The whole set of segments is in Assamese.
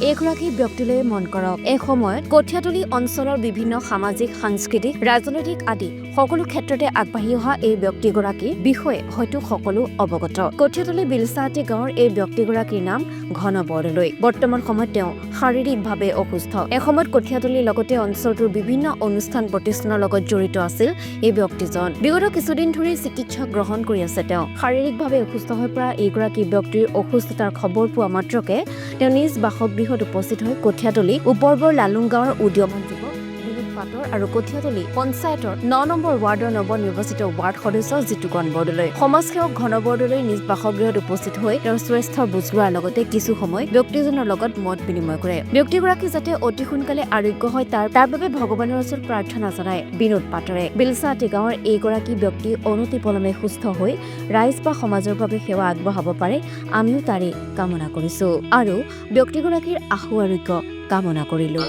এইগৰাকী ব্যক্তিলৈ মন কৰক এই সময়ত কঠীয়াতলী অঞ্চলৰ বিভিন্ন সামাজিক সাংস্কৃতিক ৰাজনৈতিক আদি সকলো ক্ষেত্ৰতে আগবাঢ়ি অহা এই ব্যক্তিগৰাকীৰ বিষয়ে হয়তো সকলো অৱগত কঠীয়াতলী বিলচাহাটী গাঁৱৰ এই ব্যক্তিগৰাকীৰ নাম ঘন বৰদলৈ বৰ্তমান সময়ত তেওঁ শাৰীৰিকভাৱে অসুস্থ এসময়ত কঠীয়াতলীৰ লগতে অঞ্চলটোৰ বিভিন্ন অনুষ্ঠান প্ৰতিষ্ঠানৰ লগত জড়িত আছিল এই ব্যক্তিজন বিগত কিছুদিন ধৰি চিকিৎসা গ্ৰহণ কৰি আছে তেওঁ শাৰীৰিকভাৱে অসুস্থ হৈ পৰা এইগৰাকী ব্যক্তিৰ অসুস্থতাৰ খবৰ পোৱা মাত্ৰকে তেওঁ নিজ বাসগৃহত উপস্থিত হৈ কঠীয়াতলী উপৰবৰ লালুং গাঁৱৰ উদীয়মান যুৱক বিনোদ পাটৰ আৰু কঠীয়াতলী পঞ্চায়তৰ ৯ নম্বৰ ৱাৰ্ডৰ নৱনিৰ্বাচিত ৱাৰ্ড সদস্য জিতুকণ বৰদলৈ সমাজসেৱক ঘন বৰদলৈ নিজ বাসগৃহত উপস্থিত হৈ তেওঁৰ স্বাস্থ্যৰ বুজ লোৱাৰ লগতে কিছু সময় ব্যক্তিজনৰ লগত মত বিনিময় কৰে ব্যক্তিগৰাকী যাতে অতি সোনকালে আৰোগ্য হয় তাৰ বাবে ভগৱানৰ ওচৰত প্ৰাৰ্থনা জনায় বিনোদ পাটৰে বিলচাহাটী গাঁৱৰ এইগৰাকী ব্যক্তি অনতিপলমে সুস্থ হৈ ৰাইজ বা সমাজৰ বাবে সেৱা আগবঢ়াব পাৰে আমিও তাৰে কামনা কৰিছো আৰু ব্যক্তিগৰাকীৰ আশু আৰোগ্য কামনা কৰিলো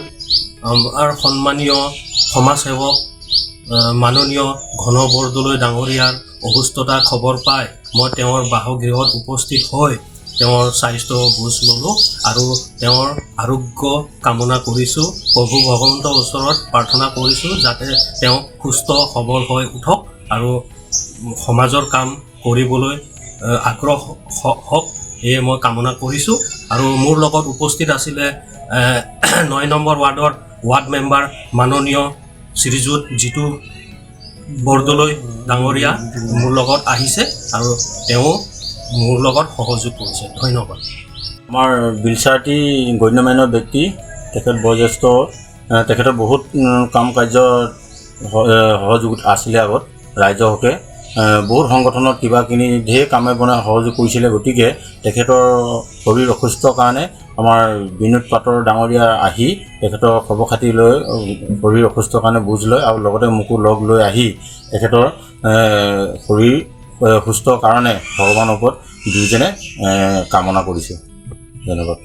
আৰু সন্মানীয় সমাজসেৱক মাননীয় ঘন বৰদলৈ ডাঙৰীয়াৰ অসুস্থতাৰ খবৰ পাই মই তেওঁৰ বাসগৃহত উপস্থিত হৈ তেওঁৰ স্বাস্থ্য বুজ ল'লোঁ আৰু তেওঁৰ আৰোগ্য কামনা কৰিছোঁ প্ৰভু ভগৱন্তৰ ওচৰত প্ৰাৰ্থনা কৰিছোঁ যাতে তেওঁ সুস্থ সবল হৈ উঠক আৰু সমাজৰ কাম কৰিবলৈ আগ্ৰহ হওক এয়ে মই কামনা কৰিছোঁ আৰু মোৰ লগত উপস্থিত আছিলে ৯ নম্বৰ ৱাৰ্ডৰ ৱাৰ্ড মেম্বাৰ মাননীয় শ্ৰীযুত জিতু বৰদলৈ ডাঙৰীয়া মোৰ লগত আহিছে আৰু তেওঁ মোৰ লগত সহযোগ কৰিছে ধন্যবাদ আমাৰ বিলচাহাটী গণ্যমান্য ব্যক্তি তেখেত বয়োজ্যেষ্ঠ তেখেতৰ বহুত কাম কাৰ্য সহযোগ আছিলে আগত ৰাইজৰ হকে বহুত সংগঠনত কিবাকিনি ঢেৰ কামে বনাই সহযোগ কৰিছিলে গতিকে তেখেতৰ শৰীৰ অসুস্থৰ কাৰণে আমাৰ বিনোদ পাটৰ ডাঙৰীয়া আহি তেখেতৰ খবৰ খাতি লৈ শৰীৰ অসুস্থৰ কাৰণে বুজ লয় আৰু লগতে মোকো লগ লৈ আহি তেখেতৰ শৰীৰ সুস্থৰ কাৰণে ভগৱানৰ ওপৰত দুইজনে কামনা কৰিছোঁ ধন্যবাদ